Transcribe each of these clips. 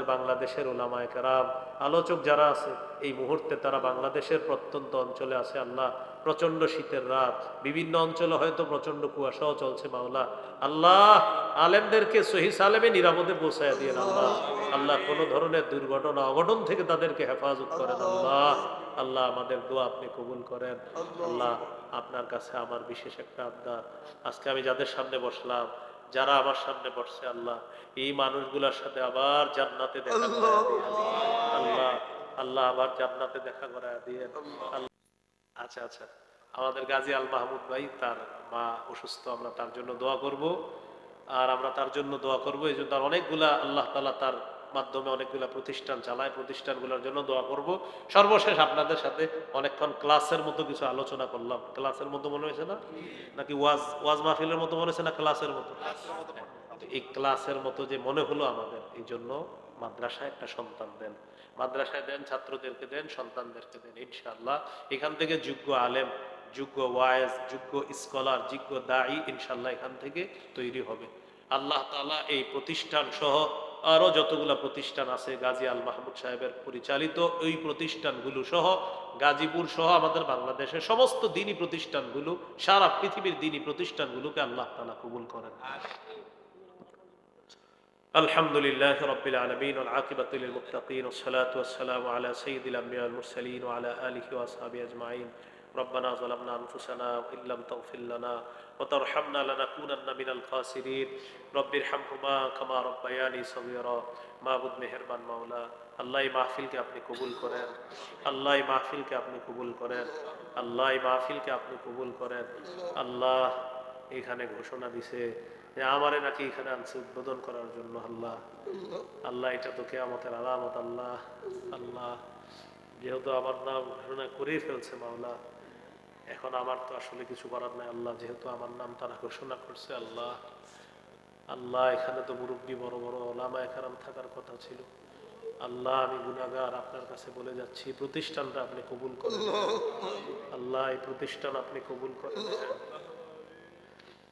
আমাদের বাংলাদেশের উলামায়ে কেরাম, আলোচক যারা আছে এই মুহূর্তে তারা বাংলাদেশের প্রত্যন্ত অঞ্চলে আছে আল্লাহ। প্রচন্ড শীতের রাত, বিভিন্ন অঞ্চলে হয়তো প্রচন্ড কুয়াশাও চলছে মাওলা। আল্লাহ, আলেমদেরকে সহি সালেমে নিরাপদে পৌঁছায় দিয়ে আল্লাহ। আল্লাহ, কোনো ধরনের দুর্ঘটনা অঘটন থেকে তাদেরকে হেফাজত করেন আল্লাহ। আল্লাহ, আমাদের দোয়া আপনি কবুল করেন আল্লাহ। আপনার কাছে আমার বিশেষ একটা আবদার, আজকে আমি যাদের সামনে বসলাম, যারা আমার সামনে বসছে আল্লাহ, এই মানুষগুলোর সাথে আবার জান্নাতে দেখা করায় দিয়ে আল্লাহ। আল্লাহ, আবার জান্নাতে দেখা করায় দিয়ে আল্লাহ। আচ্ছা আচ্ছা, আমাদের গাজী আল মাহমুদ ভাই, তার মা অসুস্থ, আমরা তার জন্য দোয়া করব। আর আমরা তার জন্য দোয়া করবো, এই জন্য তার অনেকগুলা আল্লাহ তাআলা তার মাধ্যমে অনেকগুলা প্রতিষ্ঠান চালায়, প্রতিষ্ঠানগুলোর জন্য দোয়া করব। সর্বশেষ আপনাদের সাথে অনেকক্ষণ ক্লাসের মতো কিছু আলোচনা করলাম। ক্লাসের মতো মনে হয়েছে না, নাকি ওয়াজ ওয়াজ মাহফিলের মতো মনে হয়েছে, না ক্লাসের মতো? এই ক্লাসের মতো যে মনে হলো আমাদের, এই জন্য মাদ্রাসায় একটা সন্তান দেন, মাদ্রাসায় দেন, ছাত্রদেরকে দেন, সন্তানদেরকে দেন। ইনশাআল্লাহ এখান থেকে যোগ্য আলেম, যোগ্য ওয়াইজ, যোগ্য স্কলার, যোগ্য দায়ী ইনশাআল্লাহ এখান থেকে তৈরি হবে। আল্লাহ তাআলা এই প্রতিষ্ঠান সহ আরো যতগুলা প্রতিষ্ঠান আছে গাজী আল মাহমুদ সাহেবের পরিচালিত ওই প্রতিষ্ঠানগুলো সহ, গাজীপুর সহ আমাদের বাংলাদেশের সমস্ত দ্বীনি প্রতিষ্ঠানগুলো, সারা পৃথিবীর দ্বীনি প্রতিষ্ঠানগুলোকে আল্লাহ তাআলা কবুল করেন। الحمد لله رب العالمين والعاقبة للمتقين والصلاة والسلام على سيد الأنبياء والمرسلين وعلى آله وأصحابه أجمعين. ربنا ظلمنا أنفسنا وإن لم تغفر لنا وترحمنا لنكونن من الخاسرين. رب ارحمهما كما ربياني صغيرا. মাবুদ মেহেরবান মাওলা, আল্লাহ এই মাহফিলকে আপনি কবুল করেন, আল্লাহ এই মাহফিলকে আপনি কবুল করেন, আল্লাহ এই মাহফিলকে আপনি কবুল করেন। আল্লাহ এখানে ঘোষণা দিছে যে আমারে নাকি এখানে আনছে উদ্বোধন করার জন্য। আল্লাহ, আল্লাহ এটা তো কিয়ামতের আলামত। আল্লাহ, আল্লাহ যেহেতু আমার নাম ঘোষণা করেই ফেলছে মাওলা, এখন আমার তো আসলে কিছু করার নাই আল্লাহ, যেহেতু আমার নাম তারা ঘোষণা করছে। আল্লাহ, আল্লাহ এখানে তো মুরব্বী বড় বড় ওলামায়ে কেরাম থাকার কথা ছিল। আল্লাহ, আমি গুনাহগার, আপনার কাছে বলে যাচ্ছি প্রতিষ্ঠানটা আপনি কবুল করেন আল্লাহ, এই প্রতিষ্ঠান আপনি কবুল করেন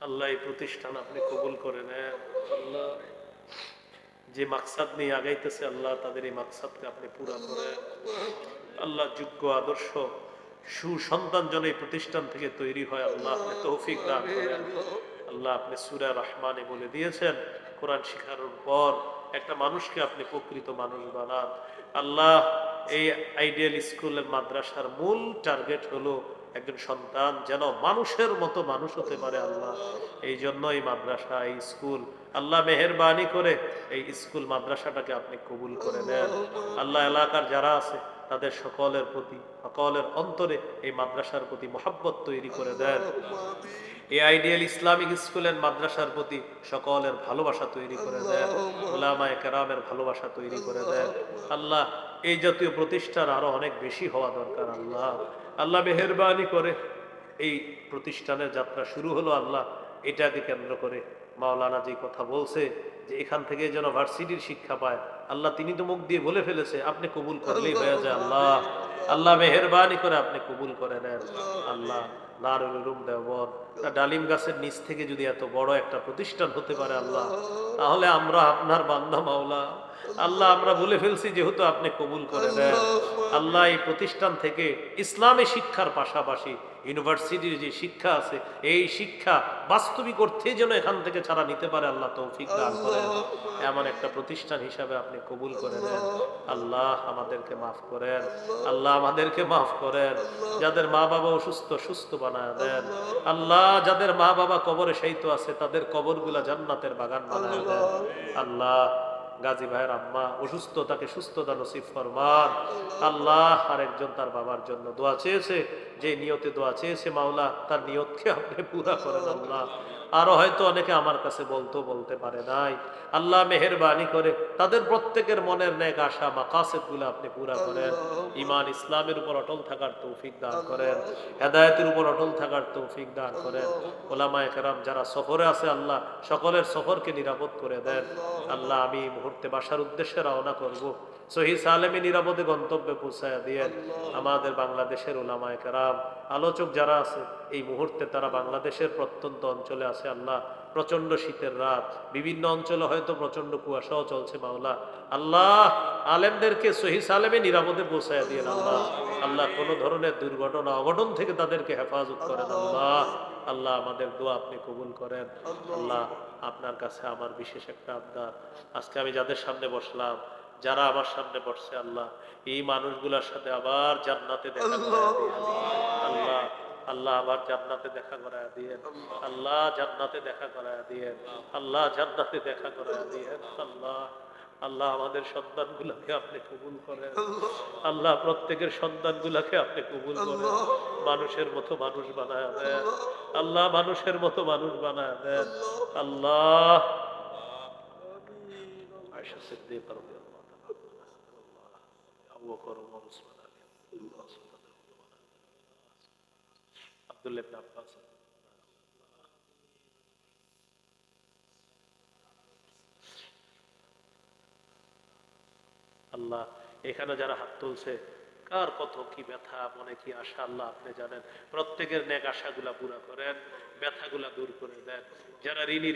আল্লাহ, এই প্রতিষ্ঠান আপনি কবুল করে নেন আল্লাহ। যে মাকসাদ নিয়ে আগাইতেছে আল্লাহ, তাদের এই মাকসাদকে আপনি পুরা করেন আল্লাহ। যোগ্য আদর্শ সুসন্তান যেন এই প্রতিষ্ঠান থেকে তৈরি হয় আল্লাহ, আপনি তৌফিক দান করেন আল্লাহ। আপনি সূরা রহমানে বলে দিয়েছেন, কোরআন শিখানোর পর একটা মানুষকে আপনি প্রকৃত মানুষ বানান আল্লাহ। এই আইডিয়াল স্কুলের মাদ্রাসার মূল টার্গেট হলো একজন সন্তান যেন মানুষের মতো মানুষ হতে পারে আল্লাহ। এই জন্য এই মাদ্রাসা, এই স্কুল আল্লাহ মেহেরবানি করে এই স্কুল মাদ্রাসাটাকে আপনি কবুল করে নেন আল্লাহ। এলাকার যারা আছে তাদের সকলের প্রতি, সকলের অন্তরে এই মাদ্রাসার প্রতি মহব্বত তৈরি করে দেন। এই আইডিয়াল ইসলামিক স্কুলের মাদ্রাসার প্রতি সকলের ভালোবাসা তৈরি করে দেন, উলামায়ে কেরামের ভালোবাসা তৈরি করে দেন আল্লাহ। এই জাতীয় প্রতিষ্ঠান আরো অনেক বেশি হওয়া দরকার আল্লাহ। আল্লাহ মেহেরবানি করে এই প্রতিষ্ঠানের যাত্রা শুরু হলো আল্লাহ, এটাকে কেন্দ্র করে মাওলানা যে কথা বলছে যে এখান থেকে যেন ভার্সিটির শিক্ষা পায় আল্লাহ, তিনি তো মুখ দিয়ে বলে ফেলেছে, আপনি কবুল করলেই হয়ে যায় আল্লাহ। আল্লাহ মেহেরবানি করে আপনি কবুল করে নেন আল্লাহ। দারুল উলুম দেওবন্দ, ডালিম গাছের নিচ থেকে যদি এত বড় একটা প্রতিষ্ঠান হতে পারে আল্লাহ, তাহলে আমরা আপনার বান্দা মাওলা আল্লাহ, আমরা বলে ফেলছি যেহেতু আপনি কবুল করে নেন আল্লাহ। এই প্রতিষ্ঠান থেকে ইসলামী শিক্ষার পাশাপাশি ইউনিভার্সিটির যে শিক্ষা আছে, এই শিক্ষা বাস্তবিক অর্থে যেন এখান থেকে ছাড়া নিতে পারে আল্লাহ, তৌফিক দান করেন। এমন একটা প্রতিষ্ঠান হিসাবে আপনি কবুল করে নেন আল্লাহ। আমাদেরকে মাফ করেন আল্লাহ, আমাদেরকে মাফ করেন। যাদের মা বাবা অসুস্থ, সুস্থ বানায় দেন আল্লাহ। যাদের মা বাবা কবরে শায়িত আছে, তাদের কবরগুলা জান্নাতের বাগান বানায় দেন আল্লাহ। গাজী ভাইয়ের আম্মা অসুস্থ, তাকে সুস্থতা নসিব ফরমান আল্লাহ। আরেকজন তার বাবার জন্য দোয়া চেয়েছে, যে নিয়তে দোয়া চেয়েছে মাওলা, তার নিয়তকে আপনি পুরা করেন আল্লাহ। আরো হয়তো অনেকে আমার কাছে বলতে পারে নাই আল্লাহ, মেহেরবানি করে তাদের প্রত্যেকের মনের নেক আশা মাকাসিদ গুলো আপনি পুরা করেন। ঈমান ইসলামের উপর অটল থাকার তৌফিক দান করেন, হেদায়েতের উপর অটল থাকার তৌফিক দান করেন। ওলামায়ে কেরাম যারা সফরে আছে আল্লাহ, সকলের সফরকে নিরাপদ করে দেন আল্লাহ। আমি এই মুহূর্তে বাসার উদ্দেশ্যে রওনা করব, সহি সালেমে নিরাপদে গন্তব্যে পৌঁছায়া দিয়ে আমাদের বাংলাদেশের উলামায়ে কেরাম, আলোচক যারা আছে এই মুহূর্তে তারা বাংলাদেশের প্রত্যন্ত অঞ্চলে আছে আছে আল্লাহ, প্রচন্ড শীতের রাত, বিভিন্ন অঞ্চলে হয়তো প্রচন্ড কুয়াশাও চলছে মাওলা। আল্লাহ আলেমদেরকে সহি সালেমে নিরাপদে পৌঁছায় দিয়ে আল্লাহ। আল্লাহ কোনো ধরনের দুর্ঘটনা অঘটন থেকে তাদেরকে হেফাজত করেন আল্লাহ। আল্লাহ আমাদের দোয়া আপনি কবুল করেন আল্লাহ। আপনার কাছে আমার বিশেষ একটা আবদার, আজকে আমি যাদের সামনে বসলাম, যারা আমার সামনে বসছে আল্লাহ, এই মানুষগুলোর সাথে আবার জান্নাতে দেখা করায় দিয়ে আল্লাহ। আল্লাহ আবার জান্নাতে দেখা করায় দিয়ে আল্লাহ, জান্নাতে দেখা করায় দিয়ে আল্লাহ, জান্নাতে দেখা করায় দিয়ে আল্লাহ। আল্লাহ আমাদের সন্তানগুলোকে আপনি কবুল করেন আল্লাহ, প্রত্যেকের সন্তানগুলোকে আপনি কবুল করেন, মানুষের মতো মানুষ বানায় দেন আল্লাহ, মানুষের মতো মানুষ বানায় দেন আল্লাহ। আয়েশা সিদ্দিকা রাদিয়াল্লাহু তাআলা, আবু বকর, ওমর, উসমান, আলী, আব্দুল্লাহ ইবনে আব্বাস। আল্লাহ এখানে যারা হাত তুলছে, কার কত কি ব্যথা, মনে কি আশা আল্লাহ আপনি জানেন। প্রত্যেকের নেক আশাগুলা পুরা করেন, ব্যথাগুলা দূর করে দেন। যারা ঋণী